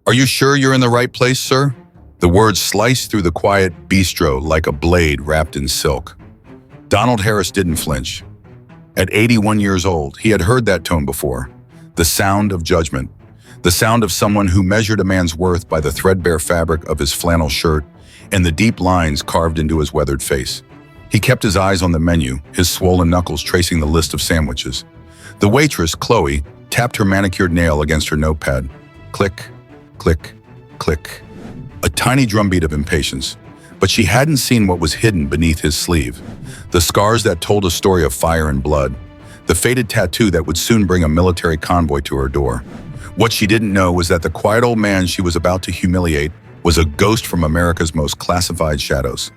Are you sure you're in the right place, sir? The words sliced through the quiet bistro like a blade wrapped in silk. Donald Harris didn't flinch. At 81 years old, he had heard that tone before. The sound of judgment. The sound of someone who measured a man's worth by the threadbare fabric of his flannel shirt and the deep lines carved into his weathered face. He kept his eyes on the menu, his swollen knuckles tracing the list of sandwiches. The waitress, Chloe, tapped her manicured nail against her notepad. Click, click, click. A tiny drumbeat of impatience. But she hadn't seen what was hidden beneath his sleeve. The scars that told a story of fire and blood. The faded tattoo that would soon bring a military convoy to her door. What she didn't know was that the quiet old man she was about to humiliate was a ghost from America's most classified shadows.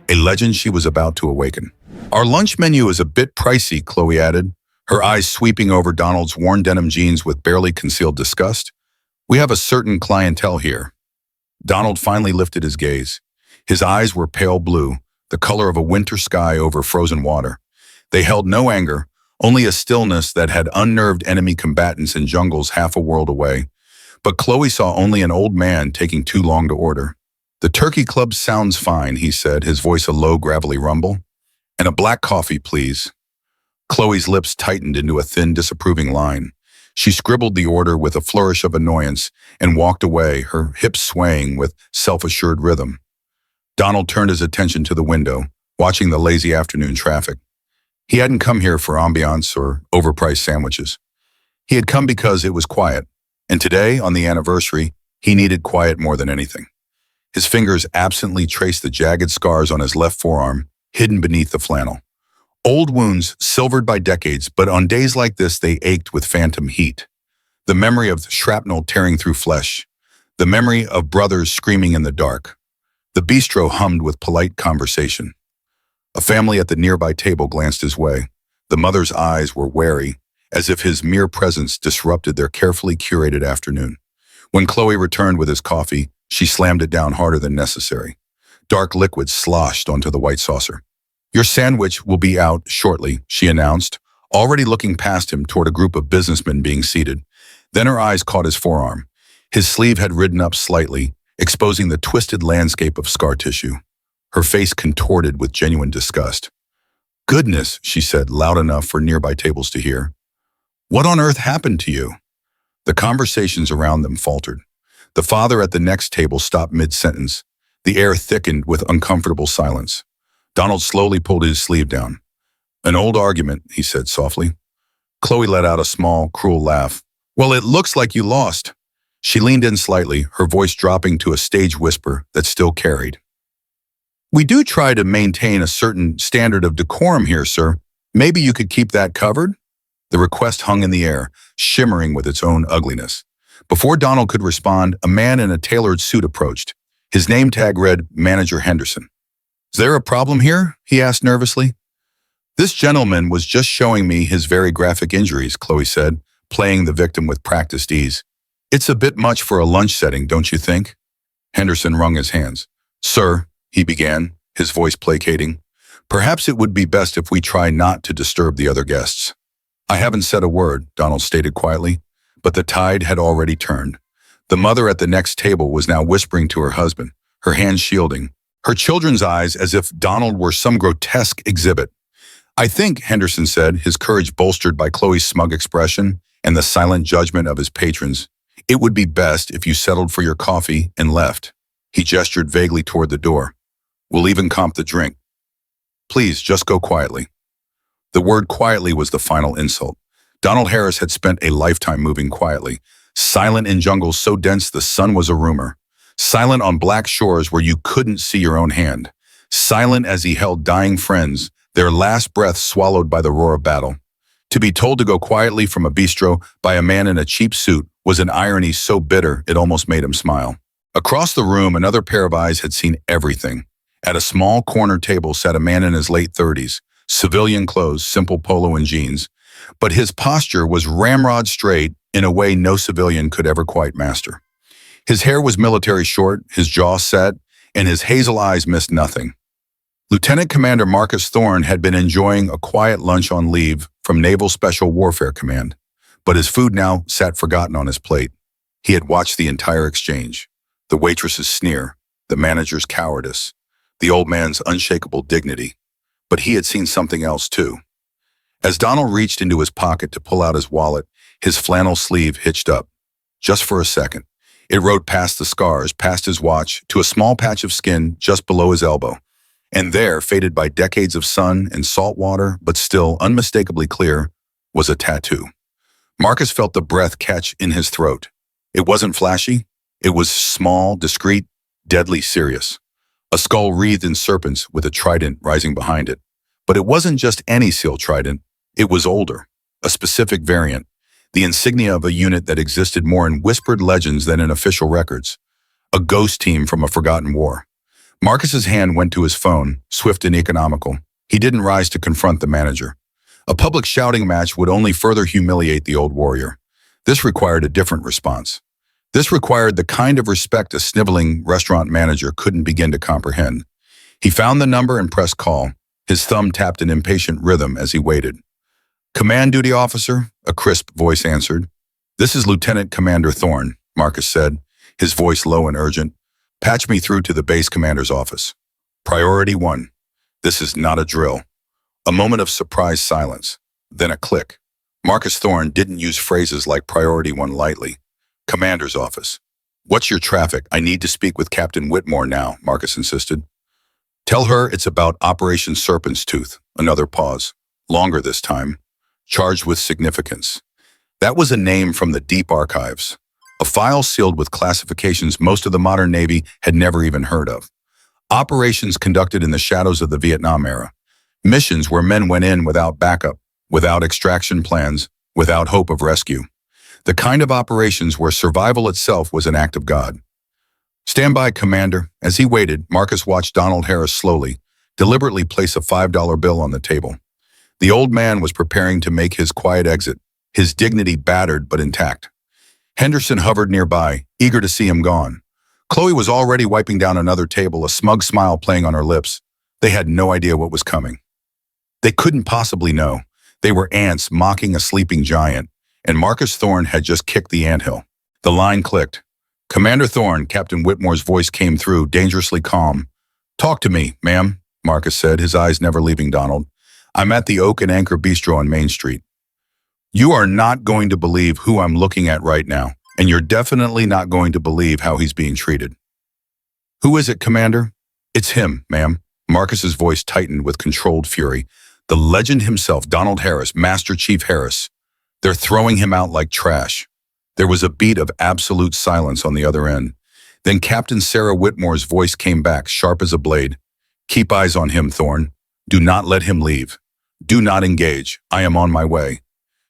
A legend she was about to awaken. Our lunch menu is a bit pricey, Chloe added, her eyes sweeping over Donald's worn denim jeans with barely concealed disgust. We have a certain clientele here. Donald finally lifted his gaze. His eyes were pale blue, the color of a winter sky over frozen water. They held no anger, only a stillness that had unnerved enemy combatants in jungles half a world away. But Chloe saw only an old man taking too long to order. The turkey club sounds fine, he said, his voice a low, gravelly rumble. And a black coffee, please. Chloe's lips tightened into a thin, disapproving line. She scribbled the order with a flourish of annoyance and walked away, her hips swaying with self-assured rhythm. Donald turned his attention to the window, watching the lazy afternoon traffic. He hadn't come here for ambiance or overpriced sandwiches. He had come because it was quiet, and today, on the anniversary, he needed quiet more than anything. His fingers absently traced the jagged scars on his left forearm, hidden beneath the flannel. Old wounds, silvered by decades, but on days like this they ached with phantom heat. The memory of shrapnel tearing through flesh. The memory of brothers screaming in the dark. The bistro hummed with polite conversation. A family at the nearby table glanced his way. The mother's eyes were wary, as if his mere presence disrupted their carefully curated afternoon. When Chloe returned with his coffee, she slammed it down harder than necessary. Dark liquid sloshed onto the white saucer. Your sandwich will be out shortly, she announced, already looking past him toward a group of businessmen being seated. Then her eyes caught his forearm. His sleeve had ridden up slightly, exposing the twisted landscape of scar tissue. Her face contorted with genuine disgust. Goodness, she said, loud enough for nearby tables to hear. What on earth happened to you? The conversations around them faltered. The father at the next table stopped mid-sentence. The air thickened with uncomfortable silence. Donald slowly pulled his sleeve down. An old argument, he said softly. Chloe let out a small, cruel laugh. Well, it looks like you lost. She leaned in slightly, her voice dropping to a stage whisper that still carried. We do try to maintain a certain standard of decorum here, sir. Maybe you could keep that covered? The request hung in the air, shimmering with its own ugliness. Before Donald could respond, a man in a tailored suit approached. His name tag read Manager Henderson. Is there a problem here? He asked nervously. This gentleman was just showing me his very graphic injuries, Chloe said, playing the victim with practiced ease. It's a bit much for a lunch setting, don't you think? Henderson wrung his hands. Sir, he began, his voice placating, perhaps it would be best if we try not to disturb the other guests. I haven't said a word, Donald stated quietly, but the tide had already turned. The mother at the next table was now whispering to her husband, her hands shielding, her children's eyes as if Donald were some grotesque exhibit. I think, Henderson said, his courage bolstered by Chloe's smug expression and the silent judgment of his patrons, it would be best if you settled for your coffee and left. He gestured vaguely toward the door. We'll even comp the drink. Please, just go quietly. The word quietly was the final insult. Donald Harris had spent a lifetime moving quietly, silent in jungles so dense the sun was a rumor, silent on black shores where you couldn't see your own hand, silent as he held dying friends, their last breath swallowed by the roar of battle. To be told to go quietly from a bistro by a man in a cheap suit was an irony so bitter it almost made him smile. Across the room, another pair of eyes had seen everything. At a small corner table sat a man in his late 30s, civilian clothes, simple polo and jeans, but his posture was ramrod straight in a way no civilian could ever quite master. His hair was military short, his jaw set, and his hazel eyes missed nothing. Lieutenant Commander Marcus Thorne had been enjoying a quiet lunch on leave from Naval Special Warfare Command, but his food now sat forgotten on his plate. He had watched the entire exchange, the waitress's sneer, the manager's cowardice, the old man's unshakable dignity. But he had seen something else too. As Donald reached into his pocket to pull out his wallet, his flannel sleeve hitched up. Just for a second. It rode past the scars, past his watch, to a small patch of skin just below his elbow. And there, faded by decades of sun and salt water, but still unmistakably clear, was a tattoo. Marcus felt the breath catch in his throat. It wasn't flashy. It was small, discreet, deadly serious. A skull wreathed in serpents with a trident rising behind it. But it wasn't just any seal trident. It was older, a specific variant, the insignia of a unit that existed more in whispered legends than in official records. A ghost team from a forgotten war. Marcus's hand went to his phone, swift and economical. He didn't rise to confront the manager. A public shouting match would only further humiliate the old warrior. This required a different response. This required the kind of respect a sniveling restaurant manager couldn't begin to comprehend. He found the number and pressed call. His thumb tapped an impatient rhythm as he waited. "Command duty officer," a crisp voice answered. "This is Lieutenant Commander Thorne," Marcus said, his voice low and urgent. "Patch me through to the base commander's office. Priority 1. This is not a drill." A moment of surprised silence, then a click. Marcus Thorne didn't use phrases like Priority 1 lightly. "Commander's office." "What's your traffic? I need to speak with Captain Whitmore now," Marcus insisted. "Tell her it's about Operation Serpent's Tooth." Another pause, longer this time, charged with significance. That was a name from the deep archives, a file sealed with classifications most of the modern Navy had never even heard of. Operations conducted in the shadows of the Vietnam era. Missions where men went in without backup, without extraction plans, without hope of rescue. The kind of operations where survival itself was an act of God. "Stand by, Commander." As he waited, Marcus watched Donald Harris slowly, deliberately place a $5 bill on the table. The old man was preparing to make his quiet exit, his dignity battered but intact. Henderson hovered nearby, eager to see him gone. Chloe was already wiping down another table, a smug smile playing on her lips. They had no idea what was coming. They couldn't possibly know. They were ants mocking a sleeping giant, and Marcus Thorne had just kicked the anthill. The line clicked. "Commander Thorne," Captain Whitmore's voice came through, dangerously calm. "Talk to me, ma'am," Marcus said, his eyes never leaving Donald. "I'm at the Oak and Anchor Bistro on Main Street. You are not going to believe who I'm looking at right now, and you're definitely not going to believe how he's being treated." "Who is it, Commander?" "It's him, ma'am." Marcus's voice tightened with controlled fury. "The legend himself, Donald Harris, Master Chief Harris. They're throwing him out like trash." There was a beat of absolute silence on the other end. Then Captain Sarah Whitmore's voice came back, sharp as a blade. "Keep eyes on him, Thorne. Do not let him leave. Do not engage. I am on my way."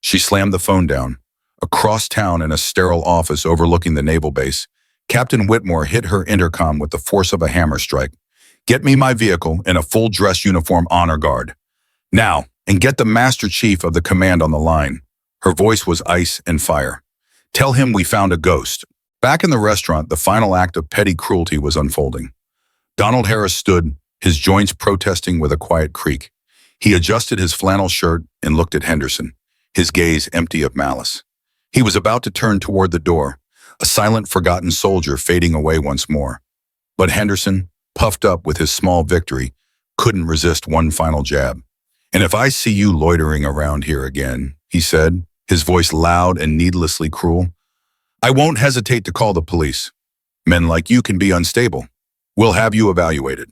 She slammed the phone down. Across town in a sterile office overlooking the naval base, Captain Whitmore hit her intercom with the force of a hammer strike. "Get me my vehicle in a full dress uniform honor guard. Now, and get the Master Chief of the command on the line." Her voice was ice and fire. "Tell him we found a ghost." Back in the restaurant, the final act of petty cruelty was unfolding. Donald Harris stood, his joints protesting with a quiet creak. He adjusted his flannel shirt and looked at Henderson, his gaze empty of malice. He was about to turn toward the door, a silent, forgotten soldier fading away once more. But Henderson, puffed up with his small victory, couldn't resist one final jab. "And if I see you loitering around here again," he said, his voice loud and needlessly cruel, "I won't hesitate to call the police. Men like you can be unstable. We'll have you evaluated."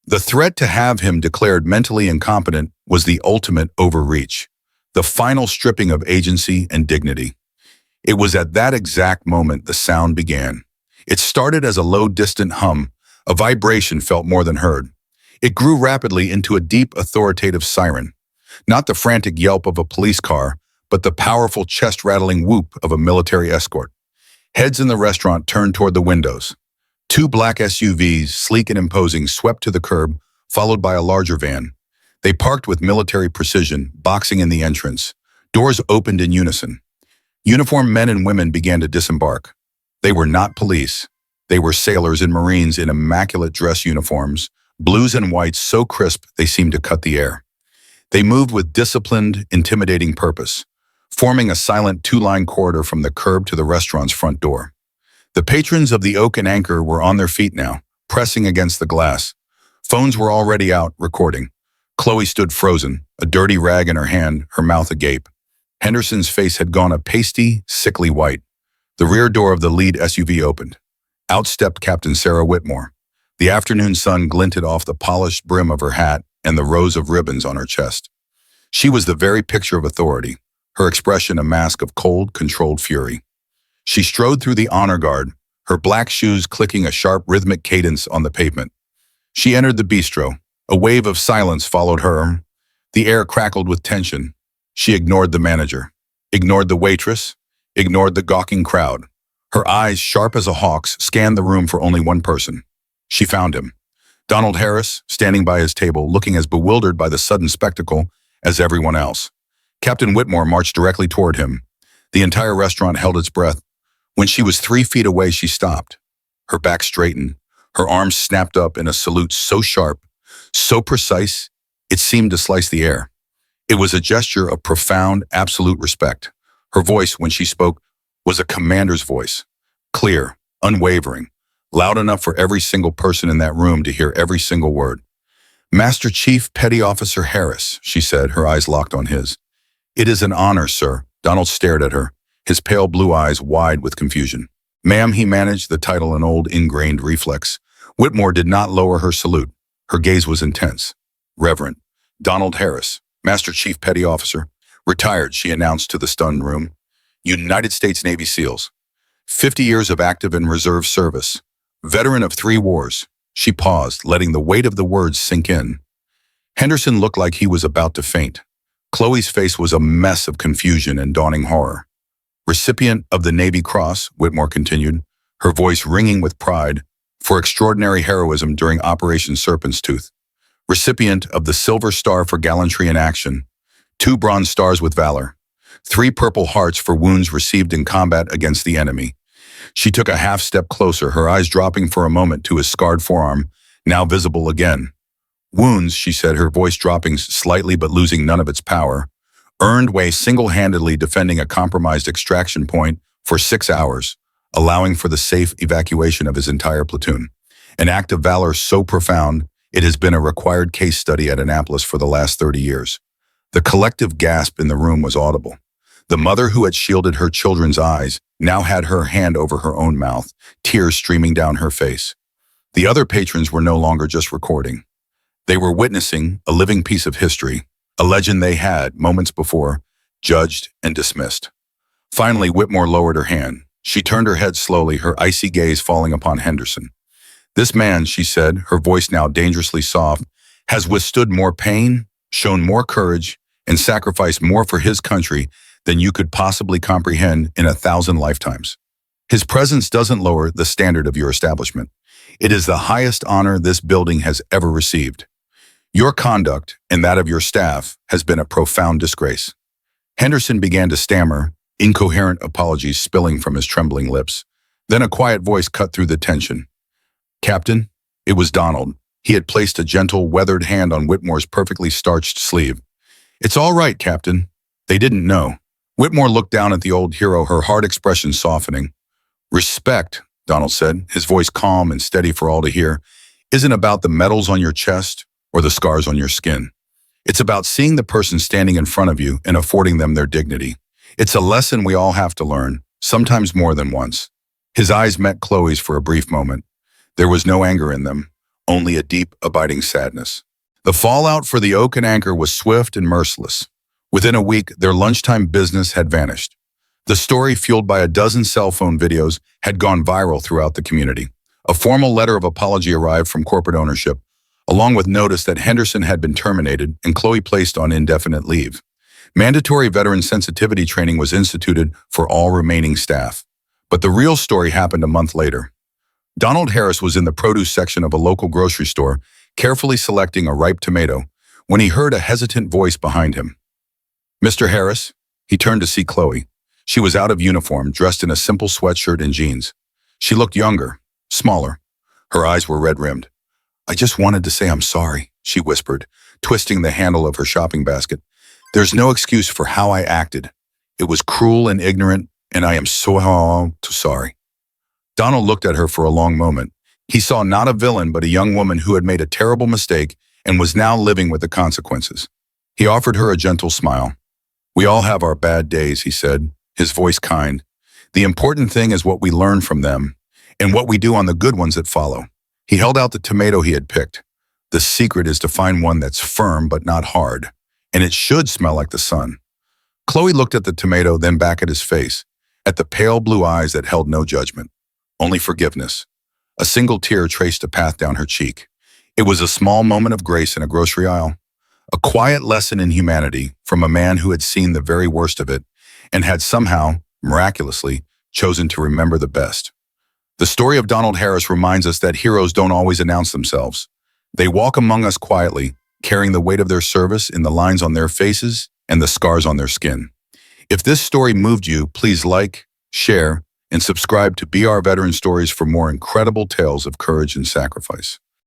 The threat to have him declared mentally incompetent was the ultimate overreach, the final stripping of agency and dignity. It was at that exact moment the sound began. It started as a low, distant hum, a vibration felt more than heard. It grew rapidly into a deep, authoritative siren, not the frantic yelp of a police car, but the powerful chest-rattling whoop of a military escort. Heads in the restaurant turned toward the windows. Two black SUVs, sleek and imposing, swept to the curb, followed by a larger van. They parked with military precision, boxing in the entrance. Doors opened in unison. Uniformed men and women began to disembark. They were not police. They were sailors and Marines in immaculate dress uniforms, blues and whites so crisp they seemed to cut the air. They moved with disciplined, intimidating purpose. forming a silent two-line corridor from the curb to the restaurant's front door. The patrons of the Oak and Anchor were on their feet now, pressing against the glass. Phones were already out, recording. Chloe stood frozen, a dirty rag in her hand, her mouth agape. Henderson's face had gone a pasty, sickly white. The rear door of the lead SUV opened. Out stepped Captain Sarah Whitmore. The afternoon sun glinted off the polished brim of her hat and the rows of ribbons on her chest. She was the very picture of authority, her expression a mask of cold, controlled fury. She strode through the honor guard, her black shoes clicking a sharp rhythmic cadence on the pavement. She entered the bistro. A wave of silence followed her. The air crackled with tension. She ignored the manager, ignored the waitress, ignored the gawking crowd. Her eyes, sharp as a hawk's, scanned the room for only one person. She found him. Donald Harris, standing by his table, looking as bewildered by the sudden spectacle as everyone else. Captain Whitmore marched directly toward him. The entire restaurant held its breath. When she was 3 feet away, she stopped. Her back straightened, her arms snapped up in a salute so sharp, so precise, it seemed to slice the air. It was a gesture of profound, absolute respect. Her voice, when she spoke, was a commander's voice, clear, unwavering, loud enough for every single person in that room to hear every single word. "Master Chief Petty Officer Harris," she said, her eyes locked on his. "It is an honor, sir." Donald stared at her, his pale blue eyes wide with confusion. "Ma'am," he managed, the title an old ingrained reflex. Whitmore did not lower her salute. Her gaze was intense. "Reverend Donald Harris, Master Chief Petty Officer, retired," she announced to the stunned room. "United States Navy SEALs. 50 years of active and reserve service. Veteran of 3 wars." She paused, letting the weight of the words sink in. Henderson looked like he was about to faint. Chloe's face was a mess of confusion and dawning horror. "Recipient of the Navy Cross," Whitmore continued, her voice ringing with pride, "for extraordinary heroism during Operation Serpent's Tooth. Recipient of the Silver Star for gallantry in action, 2 Bronze Stars with valor, 3 Purple Hearts for wounds received in combat against the enemy." She took a half step closer, her eyes dropping for a moment to his scarred forearm, now visible again. "Wounds," she said, her voice dropping slightly but losing none of its power, "earned way single-handedly defending a compromised extraction point for 6 hours, allowing for the safe evacuation of his entire platoon. An act of valor so profound, it has been a required case study at Annapolis for the last 30 years. The collective gasp in the room was audible. The mother who had shielded her children's eyes now had her hand over her own mouth, tears streaming down her face. The other patrons were no longer just recording. They were witnessing a living piece of history, a legend they had, moments before, judged and dismissed. Finally, Whitmore lowered her hand. She turned her head slowly, her icy gaze falling upon Henderson. "This man," she said, her voice now dangerously soft, "has withstood more pain, shown more courage, and sacrificed more for his country than you could possibly comprehend in 1,000 lifetimes. His presence doesn't lower the standard of your establishment. It is the highest honor this building has ever received. Your conduct, and that of your staff, has been a profound disgrace." Henderson began to stammer, incoherent apologies spilling from his trembling lips. Then a quiet voice cut through the tension. "Captain," it was Donald. He had placed a gentle, weathered hand on Whitmore's perfectly starched sleeve. "It's all right, Captain." They didn't know. Whitmore looked down at the old hero, her hard expression softening. "Respect," Donald said, his voice calm and steady for all to hear, "isn't about the medals on your chest or the scars on your skin. It's about seeing the person standing in front of you and affording them their dignity. It's a lesson we all have to learn, sometimes more than once." His eyes met Chloe's for a brief moment. There was no anger in them, only a deep, abiding sadness. The fallout for the Oak and Anchor was swift and merciless. Within a week, their lunchtime business had vanished. The story, fueled by a dozen cell phone videos, had gone viral throughout the community. A formal letter of apology arrived from corporate ownership, along with notice that Henderson had been terminated and Chloe placed on indefinite leave. Mandatory veteran sensitivity training was instituted for all remaining staff. But the real story happened a month later. Donald Harris was in the produce section of a local grocery store, carefully selecting a ripe tomato, when he heard a hesitant voice behind him. "Mr. Harris?" He turned to see Chloe. She was out of uniform, dressed in a simple sweatshirt and jeans. She looked younger, smaller. Her eyes were red-rimmed. "I just wanted to say I'm sorry," she whispered, twisting the handle of her shopping basket. "There's no excuse for how I acted. It was cruel and ignorant, and I am so sorry. Donald looked at her for a long moment. He saw not a villain, but a young woman who had made a terrible mistake and was now living with the consequences. He offered her a gentle smile. We all have our bad days, he said, his voice kind. The important thing is what we learn from them and what we do on the good ones that follow. He held out the tomato he had picked. The secret is to find one that's firm but not hard, and it should smell like the sun. Chloe looked at the tomato, then back at his face, at the pale blue eyes that held no judgment, only forgiveness. A single tear traced a path down her cheek. It was a small moment of grace in a grocery aisle, a quiet lesson in humanity from a man who had seen the very worst of it and had somehow, miraculously, chosen to remember the best. The story of Donald Harris reminds us that heroes don't always announce themselves. They walk among us quietly, carrying the weight of their service in the lines on their faces and the scars on their skin. If this story moved you, please like, share, and subscribe to BR Veteran Stories for more incredible tales of courage and sacrifice.